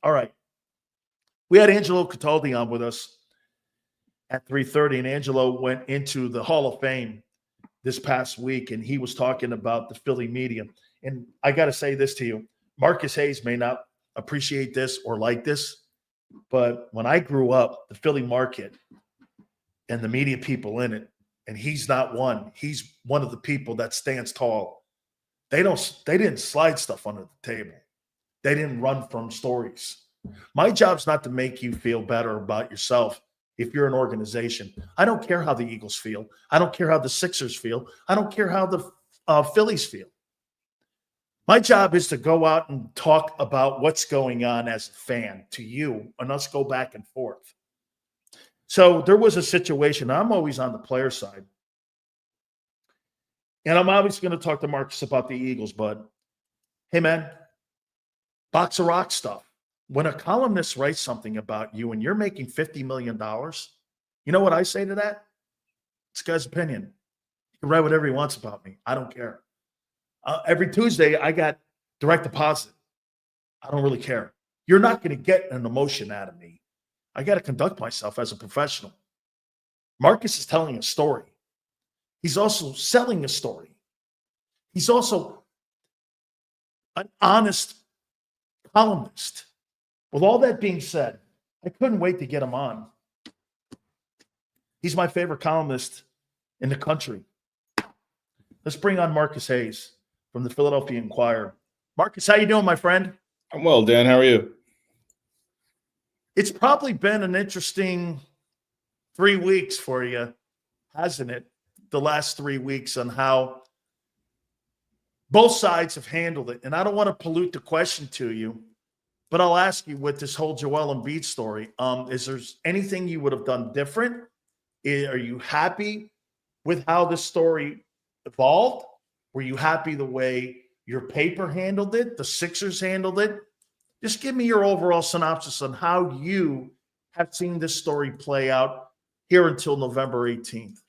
All right. We had Angelo Cataldi on with us at 3:30, and Angelo went into the Hall of Fame this past week, and he was talking about the Philly media. And I got to say this to you. Marcus Hayes may not appreciate this or like this, but when I grew up, the Philly market and the media people in it, and he's not one. He's one of the people that stands tall. They didn't slide stuff under the table. They didn't run from stories. My job's not to make you feel better about yourself if you're an organization. I don't care how the Eagles feel. I don't care how the Sixers feel. I don't care how the Phillies feel. My job is to go out and talk about what's going on as a fan to you, and us go back and forth. So there was a situation. I'm always on the player side. And I'm always going to talk to Marcus about the Eagles, but hey, man, box of rock stuff. When a columnist writes something about you and you're making $50 million, you know what I say to that? It's this guy's opinion. He can write whatever he wants about me. I don't care. Every Tuesday, I got direct deposit. I don't really care. You're not going to get an emotion out of me. I got to conduct myself as a professional. Marcus is telling a story. He's also selling a story. He's also an honest columnist. With all that being said, I couldn't wait to get him on. He's my favorite columnist in the country. Let's bring on Marcus Hayes from the Philadelphia Inquirer. Marcus, how you doing, my friend? I'm well, Dan. How are you? It's probably been an interesting 3 weeks for you, hasn't it? The last 3 weeks on how both sides have handled it. And I don't want to pollute the question to you, but I'll ask you with this whole Joel Embiid story, is there anything you would have done different? Are you happy with how this story evolved? Were you happy the way your paper handled it, the Sixers handled it? Just give me your overall synopsis on how you have seen this story play out here until November 18th.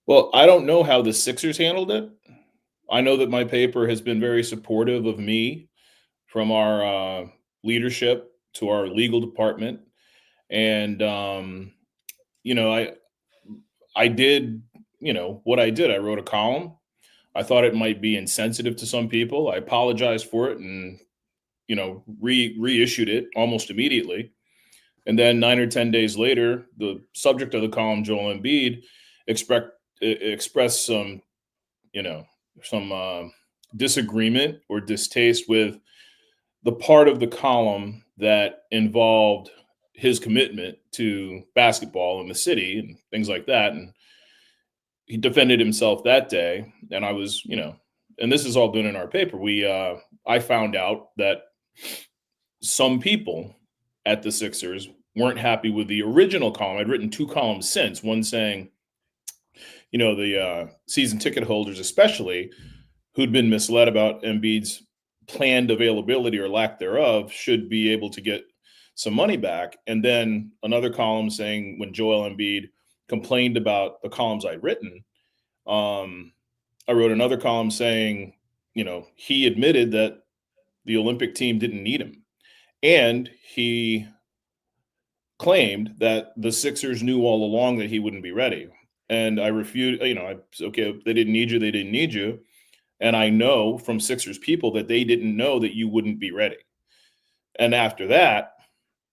Well, I don't know how the Sixers handled it. I know that my paper has been very supportive of me, from our leadership to our legal department. And, I did, what I did. I wrote a column. I thought it might be insensitive to some people. I apologized for it and, reissued it almost immediately. And then 9 or 10 days later, the subject of the column, Joel Embiid, expressed some disagreement or distaste with the part of the column that involved his commitment to basketball in the city and things like that. And he defended himself that day. And I was, and this has all been in our paper. I found out that some people at the Sixers weren't happy with the original column. I'd written 2 columns since, one saying, the season ticket holders, especially, who'd been misled about Embiid's planned availability or lack thereof, should be able to get some money back. And then another column saying, when Joel Embiid complained about the columns I'd written, I wrote another column saying, he admitted that the Olympic team didn't need him. And he claimed that the Sixers knew all along that he wouldn't be ready. And I refuted, okay, they didn't need you, they didn't need you. And I know from Sixers people that they didn't know that you wouldn't be ready. And after that,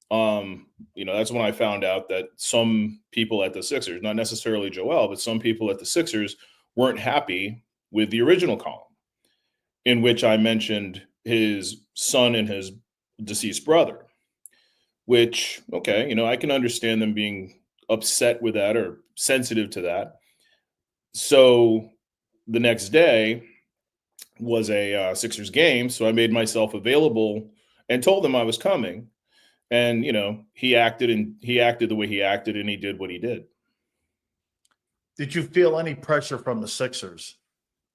that's when I found out that some people at the Sixers, not necessarily Joel, but some people at the Sixers weren't happy with the original column, in which I mentioned his son and his deceased brother, which, okay, I can understand them being upset with that or sensitive to that. So the next day was a Sixers game. So I made myself available and told them I was coming. And, he acted the way he acted, and he did what he did. Did you feel any pressure from the Sixers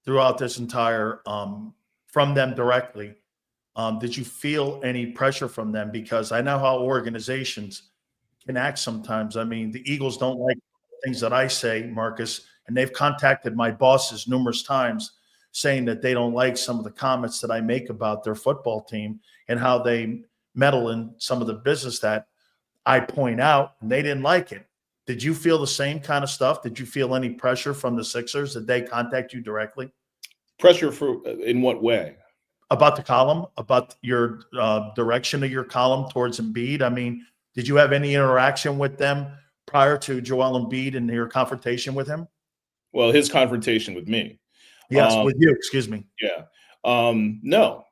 throughout this entire, from them directly? Did you feel any pressure from them? Because I know how organizations can act sometimes. I mean, the Eagles don't like things that I say, Marcus, and they've contacted my bosses numerous times saying that they don't like some of the comments that I make about their football team and how they meddle in some of the business that I point out, and they didn't like it. Did you feel the same kind of stuff? Did you feel any pressure from the Sixers? Did they contact you directly Pressure for in what way? about the column, about your direction of your column towards Embiid? I mean, did you have any interaction with them prior to Joel Embiid and your confrontation with him? Well, his confrontation with me. Yes, with you, excuse me. Yeah. No.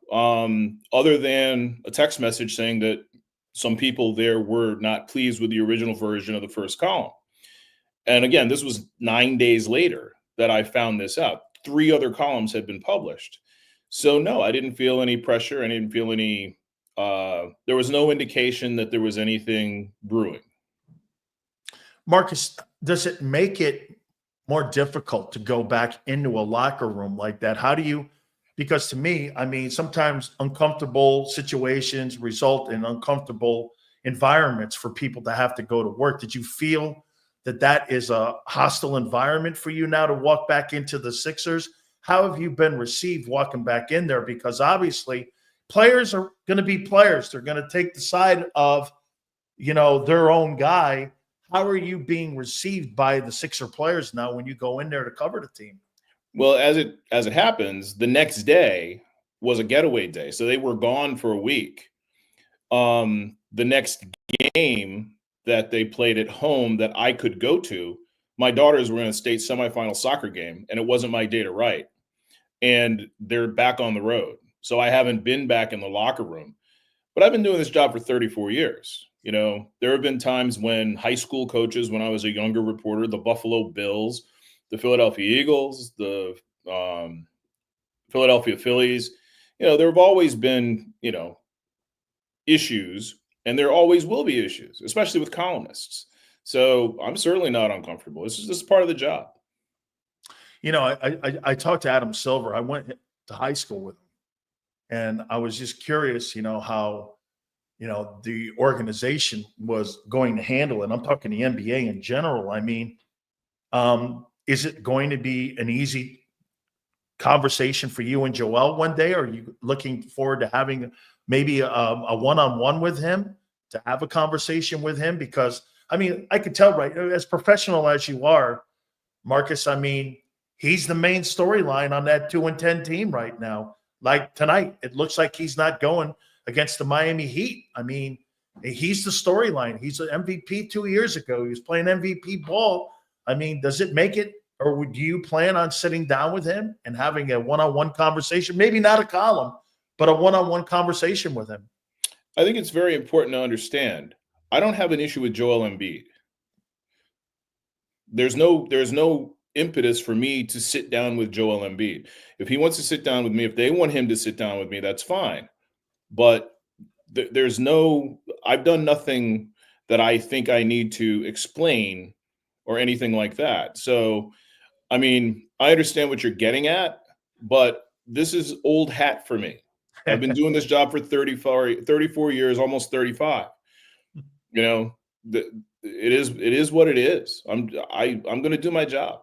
Other than a text message saying that some people there were not pleased with the original version of the first column. And again, this was 9 days later that I found this out. 3 other columns had been published. So no, I didn't feel any pressure. I didn't feel any, there was no indication that there was anything brewing. Marcus, does it make it more difficult to go back into a locker room like that? How do you, because to me, I mean, sometimes uncomfortable situations result in uncomfortable environments for people to have to go to work. Did you feel that that is a hostile environment for you now to walk back into the Sixers? How have you been received walking back in there? Because obviously players are going to be players. They're going to take the side of, their own guy. How are you being received by the Sixer players now when you go in there to cover the team? Well, as it happens, the next day was a getaway day, so they were gone for a week. The next game that they played at home that I could go to, my daughters were in a state semifinal soccer game, and it wasn't my day to write. And they're back on the road, so I haven't been back in the locker room. But I've been doing this job for 34 years. There have been times when high school coaches, when I was a younger reporter, the Buffalo Bills, the Philadelphia Eagles, the Philadelphia Phillies, there have always been, issues, and there always will be issues, especially with columnists. So I'm certainly not uncomfortable. This is just part of the job. I talked to Adam Silver. I went to high school with him, and I was just curious, how the organization was going to handle it. I'm talking the NBA in general. I mean, is it going to be an easy conversation for you and Joel one day? Or are you looking forward to having maybe a one-on-one with him, to have a conversation with him? Because, I mean, I could tell, right, as professional as you are, Marcus, I mean, he's the main storyline on that 2-10 team right now. Like tonight, it looks like he's not going against the Miami Heat. I mean, he's the storyline. He's an MVP 2 years ago. He was playing MVP ball. I mean, does it make it, or do you plan on sitting down with him and having a one-on-one conversation? Maybe not a column, but a one-on-one conversation with him. I think it's very important to understand, I don't have an issue with Joel Embiid. There's no impetus for me to sit down with Joel Embiid. If he wants to sit down with me, if they want him to sit down with me, that's fine. But I've done nothing that I think I need to explain or anything like that. So, I mean, I understand what you're getting at, but this is old hat for me. I've been doing this job for 34 years, almost 35. It is what it is. I'm going to do my job.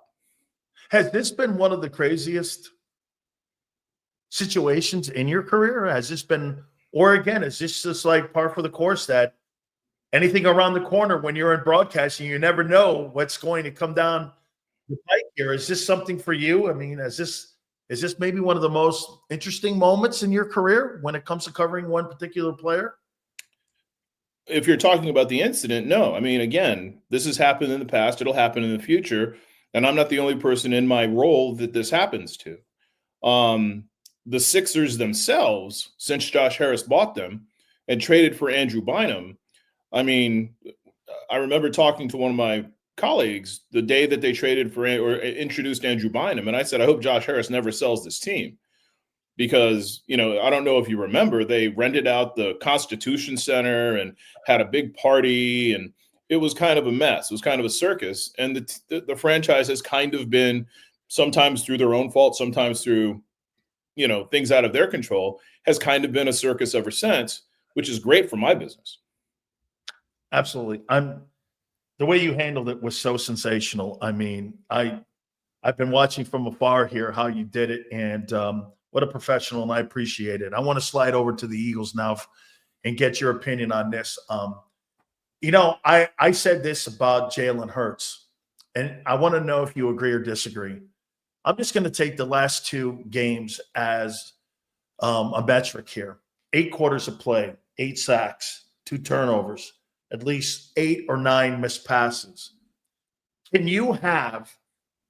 Has this been one of the craziest situations in your career? Has this been, or again, is this just like par for the course that anything around the corner when you're in broadcasting, you never know what's going to come down the pike here? Is this something for you? I mean, is this maybe one of the most interesting moments in your career when it comes to covering one particular player? If you're talking about the incident, no. I mean, again, this has happened in the past. It'll happen in the future. And I'm not the only person in my role that this happens to. The Sixers themselves, since Josh Harris bought them and traded for Andrew Bynum, I mean, I remember talking to one of my colleagues the day that they traded for or introduced Andrew Bynum, and I said, I hope Josh Harris never sells this team. Because, I don't know if you remember, they rented out the Constitution Center and had a big party, and it was kind of a mess. It was kind of a circus. And the franchise has kind of been, sometimes through their own fault, sometimes through, things out of their control, has kind of been a circus ever since, which is great for my business. Absolutely. The way you handled it was so sensational. I mean, I've been watching from afar here how you did it, and what a professional, and I appreciate it. I want to slide over to the Eagles now and get your opinion on this. I said this about Jalen Hurts, and I want to know if you agree or disagree. I'm just going to take the last 2 games as a metric here. 8 quarters of play, 8 sacks, 2 turnovers, at least 8 or 9 missed passes. Can you have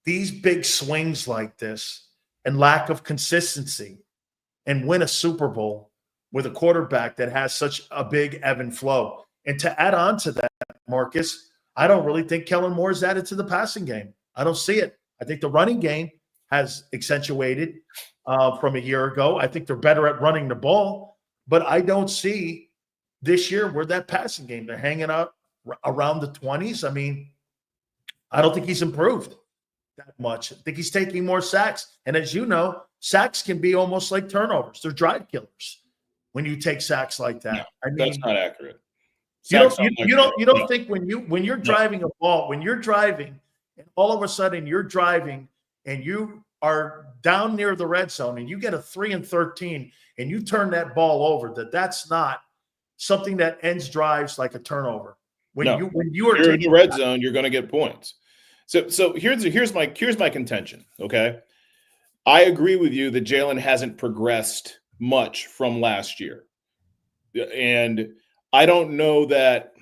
these big swings like this and lack of consistency and win a Super Bowl with a quarterback that has such a big ebb and flow? And to add on to that, Marcus, I don't really think Kellen Moore is added to the passing game. I don't see it. I think the running game has accentuated from a year ago. I think they're better at running the ball, but I don't see this year where that passing game, they're hanging out around the 20s. I mean, I don't think he's improved that much. I think he's taking more sacks. And as you know, sacks can be almost like turnovers. They're drive killers when you take sacks like that. No, I mean, that's not accurate. You don't No. think when you're driving a ball, when you're driving, and all of a sudden you're driving and you are down near the red zone and you get a 3 and 13 and you turn that ball over, that's not something that ends drives like a turnover. When you're in the red zone, you're going to get points. So here's my contention. Okay, I agree with you that Jalen hasn't progressed much from last year, and I don't know that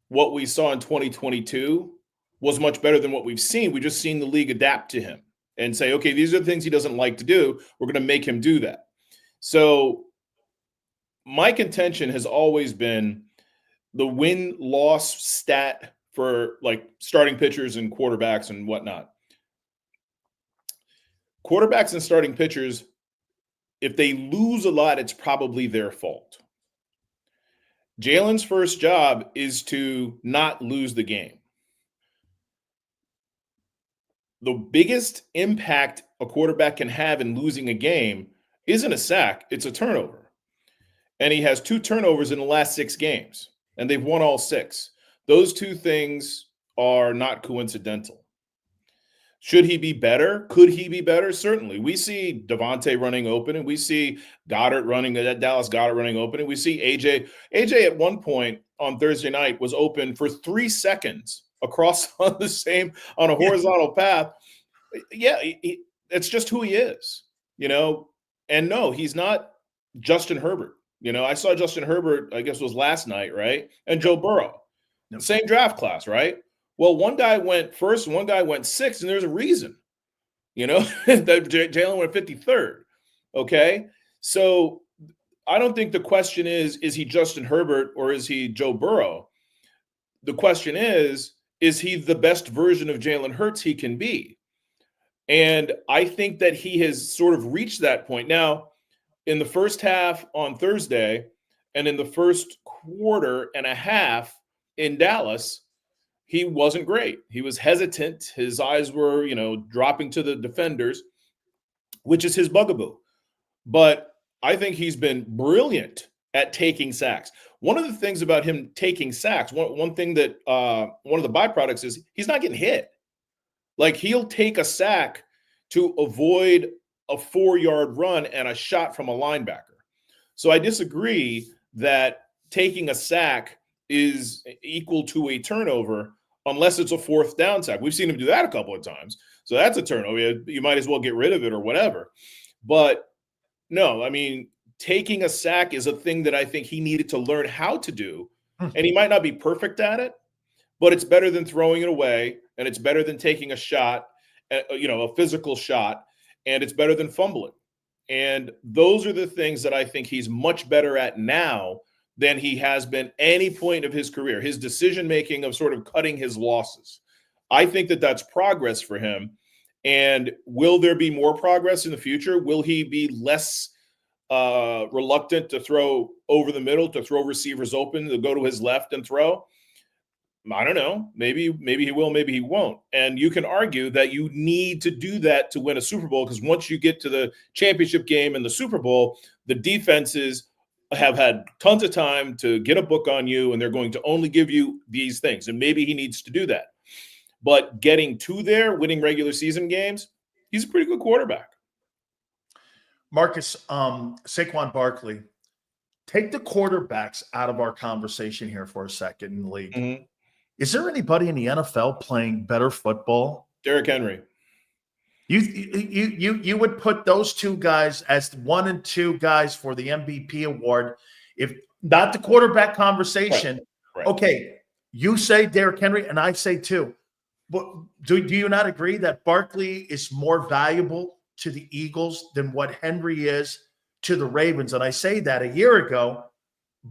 what we saw in 2022 was much better than what we've seen. We've just seen the league adapt to him and say, okay, these are the things he doesn't like to do. We're going to make him do that. So my contention has always been the win-loss stat for like starting pitchers and quarterbacks and whatnot. Quarterbacks and starting pitchers, if they lose a lot, it's probably their fault. Jalen's first job is to not lose the game. The biggest impact a quarterback can have in losing a game isn't a sack, it's a turnover. And he has 2 turnovers in the last 6 games, and they've won all 6. Those 2 things are not coincidental. Should he be better? Could he be better? Certainly. We see Devontae running open, and we see Dallas Goedert running open, and we see AJ. AJ at one point on Thursday night was open for 3 seconds across on a horizontal path. Yeah, it's just who he is, And no, he's not Justin Herbert. I saw Justin Herbert, I guess it was last night, right? And Joe Burrow, same draft class, right? Well, one guy went first and one guy went 6th, and there's a reason, that Jalen went 53rd. Okay. So I don't think the question is he Justin Herbert or is he Joe Burrow? The question is he the best version of Jalen Hurts he can be? And I think that he has sort of reached that point. Now, in the first half on Thursday and in the first quarter and a half in Dallas, he wasn't great. He was hesitant. His eyes were, dropping to the defenders, which is his bugaboo. But I think he's been brilliant at taking sacks. One of the things about him taking sacks, one thing that one of the byproducts is he's not getting hit. Like he'll take a sack to avoid a 4-yard run and a shot from a linebacker. So I disagree that taking a sack is equal to a turnover unless it's a 4th down sack. We've seen him do that a couple of times. So that's a turnover. You might as well get rid of it or whatever. But no, I mean, taking a sack is a thing that I think he needed to learn how to do. And he might not be perfect at it, but it's better than throwing it away. And it's better than taking a shot, a physical shot. And it's better than fumbling. And those are the things that I think he's much better at now than he has been any point of his career. His decision-making of sort of cutting his losses. I think that that's progress for him. And will there be more progress in the future? Will he be less reluctant to throw over the middle, to throw receivers open, to go to his left and throw? I don't know. Maybe he will, maybe he won't. And you can argue that you need to do that to win a Super Bowl, because once you get to the championship game and the Super Bowl, the defenses have had tons of time to get a book on you, and they're going to only give you these things. And maybe he needs to do that. But getting to there, winning regular season games, he's a pretty good quarterback. Marcus, Saquon Barkley, take the quarterbacks out of our conversation here for a second in the league. Mhm. Is there anybody in the NFL playing better football? Derrick Henry. You would put those two guys as 1 and 2 guys for the MVP award, if not the quarterback conversation. Right. Okay, you say Derrick Henry, and I say too. But do you not agree that Barkley is more valuable to the Eagles than what Henry is to the Ravens? And I say that a year ago,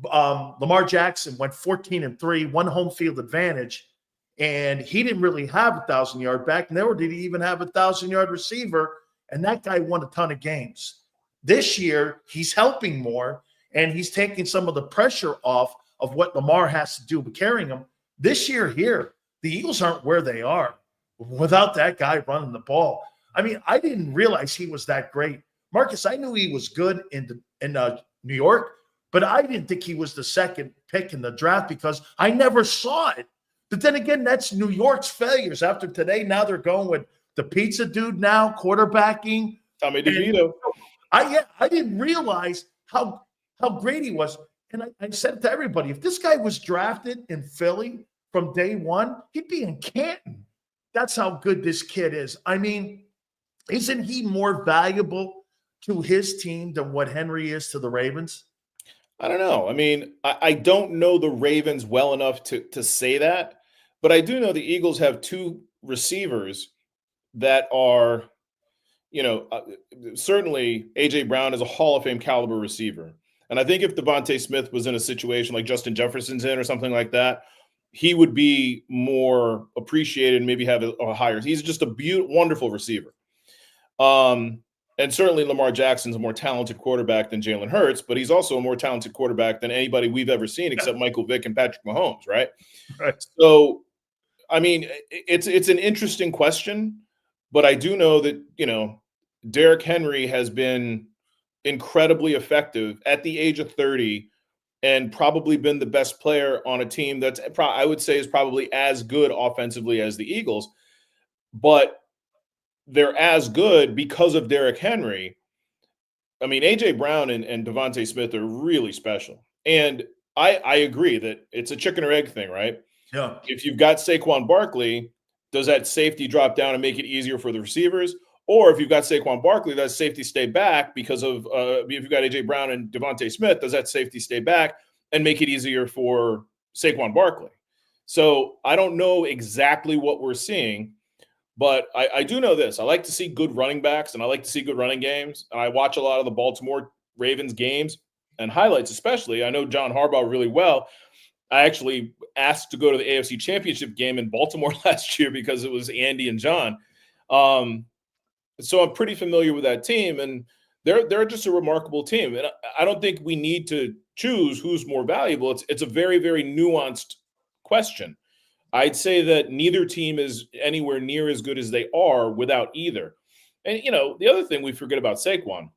Lamar Jackson went 14-3, won home field advantage, and he didn't really have a 1,000-yard back, nor did he even have a 1,000-yard receiver, and that guy won a ton of games. This year, he's helping more, and he's taking some of the pressure off of what Lamar has to do with carrying him. This year here, the Eagles aren't where they are without that guy running the ball. I mean, I didn't realize he was that great. Marcus, I knew he was good in New York, but I didn't think he was the second pick in the draft because I never saw it. But then again, that's New York's failures. After today, now they're going with the pizza dude now, quarterbacking. Tommy DeVito. I didn't realize how great he was. And I said it to everybody, if this guy was drafted in Philly from day one, he'd be in Canton. That's how good this kid is. I mean, isn't he more valuable to his team than what Henry is to the Ravens? I don't know. I mean, I don't know the Ravens well enough to say that, but I do know the Eagles have 2 receivers that are, certainly A.J. Brown is a Hall of Fame caliber receiver. And I think if Devontae Smith was in a situation like Justin Jefferson's in or something like that, he would be more appreciated and maybe have a higher. He's just a wonderful receiver. And certainly Lamar Jackson's a more talented quarterback than Jalen Hurts, but he's also a more talented quarterback than anybody we've ever seen except Michael Vick and Patrick Mahomes, right? Right. So, I mean, it's an interesting question, but I do know that, Derrick Henry has been incredibly effective at the age of 30 and probably been the best player on a team that's I would say is probably as good offensively as the Eagles, but they're as good because of Derrick Henry. I mean, A.J. Brown and Devontae Smith are really special. And I agree that it's a chicken or egg thing, right? Yeah. If you've got Saquon Barkley, does that safety drop down and make it easier for the receivers? Or if you've got Saquon Barkley, does safety stay back because of if you've got A.J. Brown and Devontae Smith, does that safety stay back and make it easier for Saquon Barkley? So I don't know exactly what we're seeing, but I do know this. I like to see good running backs, and I like to see good running games. And I watch a lot of the Baltimore Ravens games and highlights especially. I know John Harbaugh really well. I actually asked to go to the AFC Championship game in Baltimore last year because it was Andy and John. So I'm pretty familiar with that team, and they're just a remarkable team. And I don't think we need to choose who's more valuable. It's a very, very nuanced question. I'd say that neither team is anywhere near as good as they are without either. And, the other thing we forget about Saquon,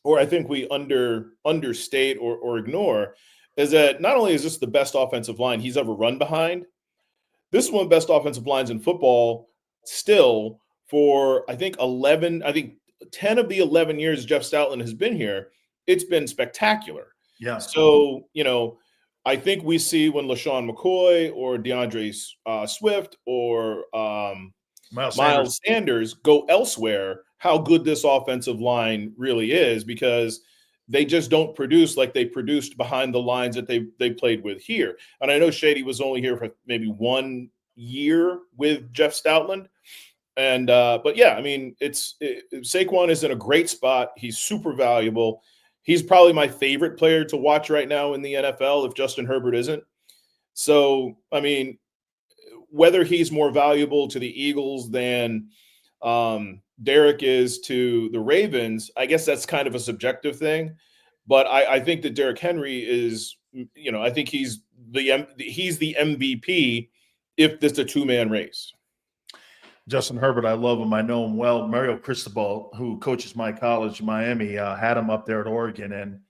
or I think we understate or ignore, is that not only is this the best offensive line he's ever run behind, this is one of the best offensive lines in football still for, I think 10 of the 11 years Jeff Stoutland has been here. It's been spectacular. Yeah. So, I think we see when LaShawn McCoy or DeAndre Swift or Miles Sanders go elsewhere, how good this offensive line really is, because they just don't produce like they produced behind the lines that they played with here. And I know Shady was only here for maybe 1 year with Jeff Stoutland. And but yeah, I mean, Saquon is in a great spot. He's super valuable. He's probably my favorite player to watch right now in the NFL if Justin Herbert isn't. So, I mean, whether he's more valuable to the Eagles than Derek is to the Ravens, I guess that's kind of a subjective thing. But I think that Derrick Henry is, I think he's the MVP if this is a 2-man race. Justin Herbert, I love him. I know him well. Mario Cristobal, who coaches my college, Miami, had him up there at Oregon. And,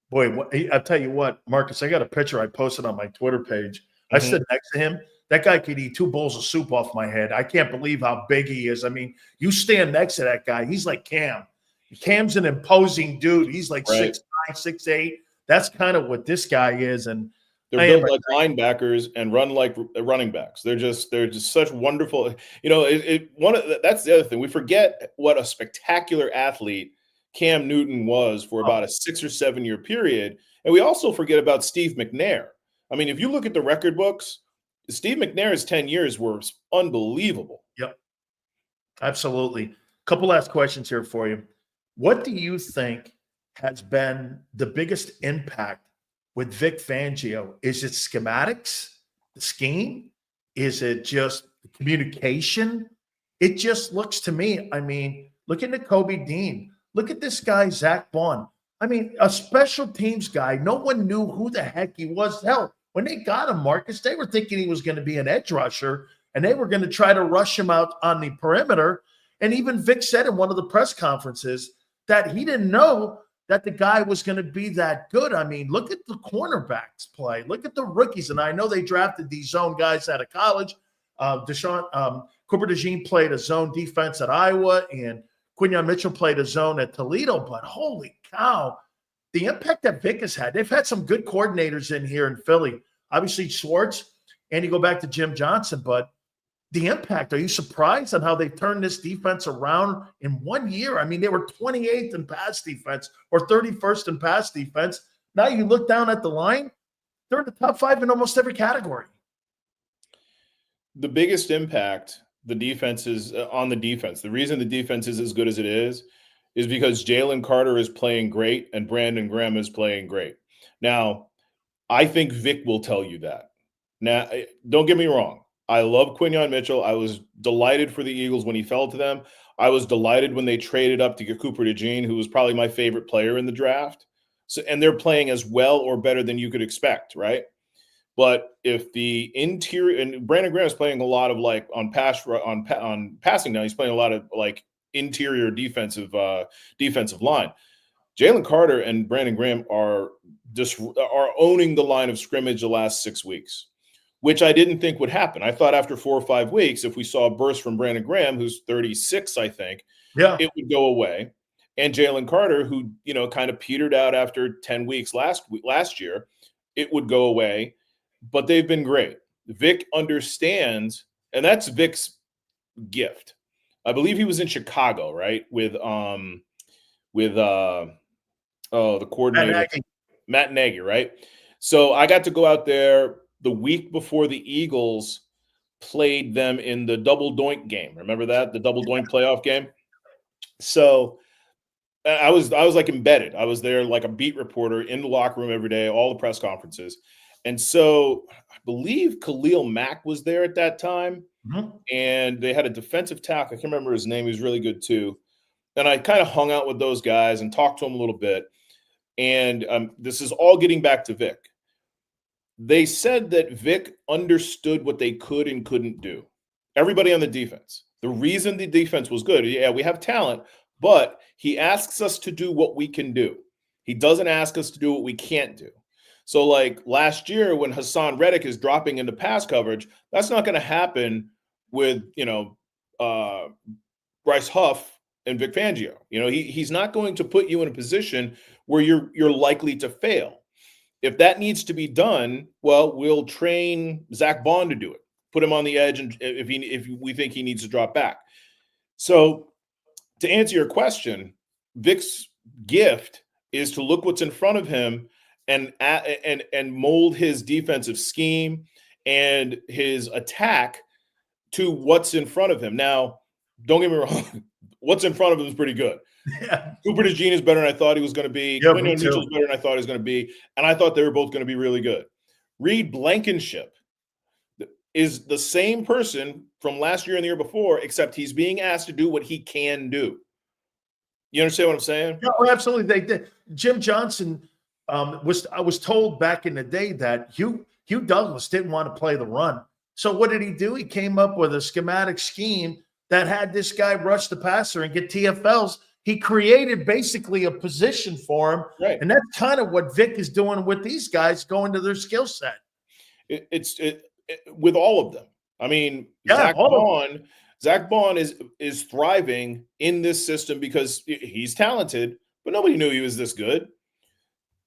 boy, I'll tell you what, Marcus, I got a picture I posted on my Twitter page. I stood next to him. That guy could eat 2 bowls of soup off my head. I can't believe how big he is. I mean, you stand next to that guy, he's like Cam. Cam's an imposing dude. He's like 6'9", 6'8". That's kind of what this guy is. And They're built like linebackers and run like running backs. They're just such wonderful. That's the other thing. We forget what a spectacular athlete Cam Newton was for about a 6 or 7 year period, and we also forget about Steve McNair. I mean, if you look at the record books, Steve McNair's 10 years were unbelievable. Yep, absolutely. Couple last questions here for you. What do you think has been the biggest impact with Vic Fangio? Is it schematics, the scheme? Is it just the communication? It just looks to me, I mean, look at Kobe Dean. Look at this guy, Zach Bond. I mean, a special teams guy. No one knew who the heck he was. Hell, when they got him, Marcus, they were thinking he was going to be an edge rusher, and they were going to try to rush him out on the perimeter. And even Vic said in one of the press conferences that he didn't know that the guy was going to be that good. I mean, look at the cornerbacks play. Look at the rookies. And I know they drafted these zone guys out of college. Cooper DeJean played a zone defense at Iowa, and Quinyon Mitchell played a zone at Toledo. But holy cow, the impact that Vic has had. They've had some good coordinators in here in Philly. Obviously, Schwartz, and you go back to Jim Johnson. But the impact, are you surprised on how they turned this defense around in 1 year? I mean, they were 28th in pass defense or 31st in pass defense. Now you look down at the line, they're in the top 5 in almost every category. The biggest impact the defense is on the defense. The reason the defense is as good as it is because Jalen Carter is playing great and Brandon Graham is playing great. Now, I think Vic will tell you that. Now, don't get me wrong. I love Quinyon Mitchell. I was delighted for the Eagles when he fell to them. I was delighted when they traded up to get Cooper DeJean, who was probably my favorite player in the draft. So, and they're playing as well or better than you could expect, right? But if the interior, and Brandon Graham is playing a lot of like on passing now, he's playing a lot of like interior defensive line. Jalen Carter and Brandon Graham are owning the line of scrimmage the last 6 weeks, which I didn't think would happen. I thought after 4 or 5 weeks, if we saw a burst from Brandon Graham, who's 36, I think, it would go away. And Jalen Carter, who kind of petered out after 10 weeks last year, it would go away. But they've been great. Vic understands, and that's Vic's gift. I believe he was in Chicago, right? With the coordinator, Matt Nagy, right? So I got to go out there the week before the Eagles played them in the double doink game. Remember that? The double doink playoff game? So I was like embedded. I was there like a beat reporter in the locker room every day, all the press conferences. And so I believe Khalil Mack was there at that time. Mm-hmm. And they had a defensive tackle. I can't remember his name. He was really good too. And I kind of hung out with those guys and talked to them a little bit. And this is all getting back to Vic. They said that Vic understood what they could and couldn't do. Everybody on the defense. The reason the defense was good, we have talent, but he asks us to do what we can do. He doesn't ask us to do what we can't do. So like last year when Hassan Reddick is dropping into pass coverage, that's not going to happen with, Bryce Huff and Vic Fangio. He's not going to put you in a position where you're likely to fail. If that needs to be done, well, we'll train Zach Bond to do it. Put him on the edge, and if we think he needs to drop back. So to answer your question, Vic's gift is to look what's in front of him and mold his defensive scheme and his attack to what's in front of him. Now, don't get me wrong, what's in front of him is pretty good. Yeah. Cooper DeJean is better than I thought he was going to be. Quinyon Mitchell is better than I thought he was going to be. And I thought they were both going to be really good. Reed Blankenship is the same person from last year and the year before, except he's being asked to do what he can do. You understand what I'm saying? Yeah, well, absolutely. They did. Jim Johnson I was told back in the day that Hugh Douglas didn't want to play the run. So what did he do? He came up with a schematic scheme that had this guy rush the passer and get TFLs. He created basically a position for him. Right. And that's kind of what Vic is doing with these guys going to their skill set. It's with all of them. I mean, Zach Bond is thriving in this system because he's talented, but nobody knew he was this good.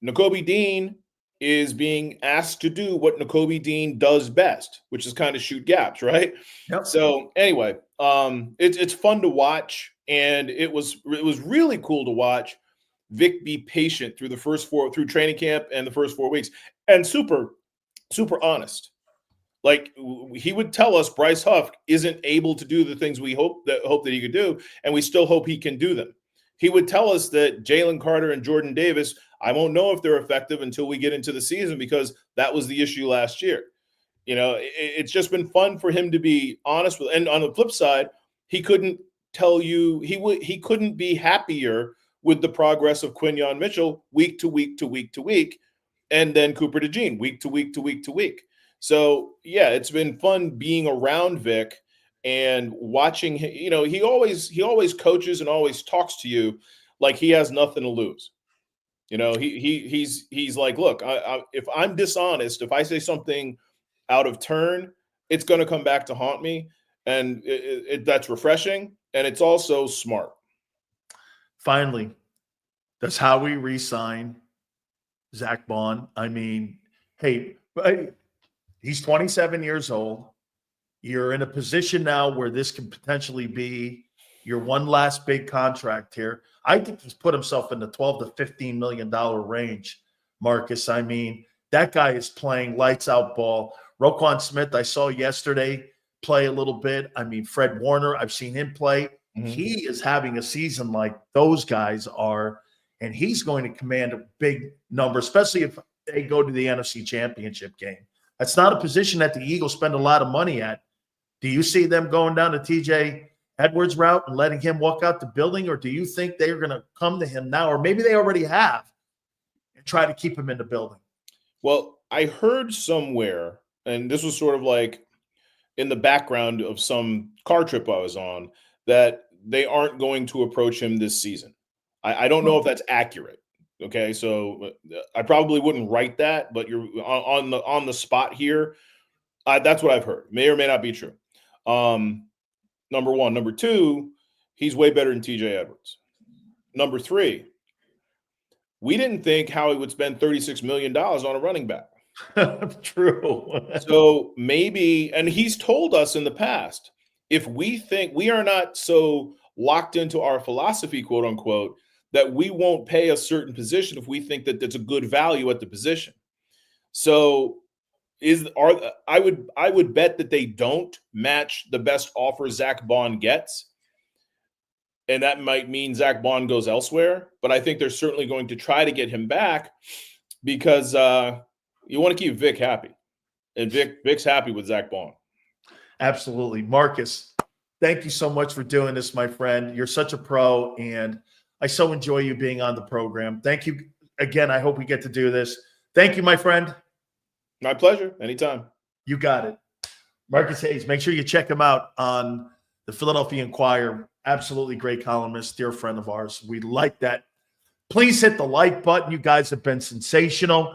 Nakobe Dean is being asked to do what Nakobe Dean does best, which is kind of shoot gaps, right? Yep. So anyway, it's fun to watch, and it was really cool to watch Vic be patient through through training camp and the first 4 weeks, and super honest. Like, he would tell us Bryce Huff isn't able to do the things we hope that he could do, and we still hope he can do them. He would tell us that Jalen Carter and Jordan Davis, I won't know if they're effective until we get into the season, because that was the issue last year. It's just been fun for him to be honest with. And on the flip side, he couldn't tell you he couldn't be happier with the progress of Quinyon Mitchell week to week to week to week, and then Cooper DeJean week to week to week to week. So yeah, it's been fun being around Vic and watching him. He always coaches and always talks to you like he has nothing to lose. He's like, look, if I'm dishonest, if I say something out of turn, it's going to come back to haunt me, and that's refreshing, and it's also smart. Finally, that's how we re-sign Zach Bond. I mean, hey, he's 27 years old. You're in a position now where this can potentially be your one last big contract here. I think he's put himself in the $12 to $15 million range, Marcus. I mean, that guy is playing lights out ball. Roquan Smith, I saw yesterday play a little bit. I mean, Fred Warner, I've seen him play. Mm-hmm. He is having a season like those guys are, and he's going to command a big number, especially if they go to the NFC Championship game. That's not a position that the Eagles spend a lot of money at. Do you see them going down the TJ Edwards route and letting him walk out the building, or do you think they're going to come to him now, or maybe they already have, and try to keep him in the building? Well, I heard somewhere, and this was sort of like in the background of some car trip I was on, that they aren't going to approach him this season. I don't know if that's accurate. Okay, so I probably wouldn't write that, but you're on the spot here. That's what I've heard. May or may not be true. Number one. Number two, he's way better than TJ Edwards. Number three, we didn't think Howie would spend $36 million on a running back. True. So maybe, and he's told us in the past, if we think we are not so locked into our philosophy, quote unquote, that we won't pay a certain position if we think that that's a good value at the position. So I would bet that they don't match the best offer Zach Bond gets. And that might mean Zach Bond goes elsewhere, but I think they're certainly going to try to get him back, because you want to keep Vic happy, and Vic's happy with Zach Bond. Absolutely. Marcus, thank you so much for doing this, my friend. You're such a pro, and I so enjoy you being on the program. Thank you again. I hope we get to do this. Thank you, my friend. My pleasure. Anytime. You got it. Marcus Hayes, make sure you check him out on the Philadelphia Inquirer. Absolutely great columnist, dear friend of ours. We like that. Please hit the like button. You guys have been sensational.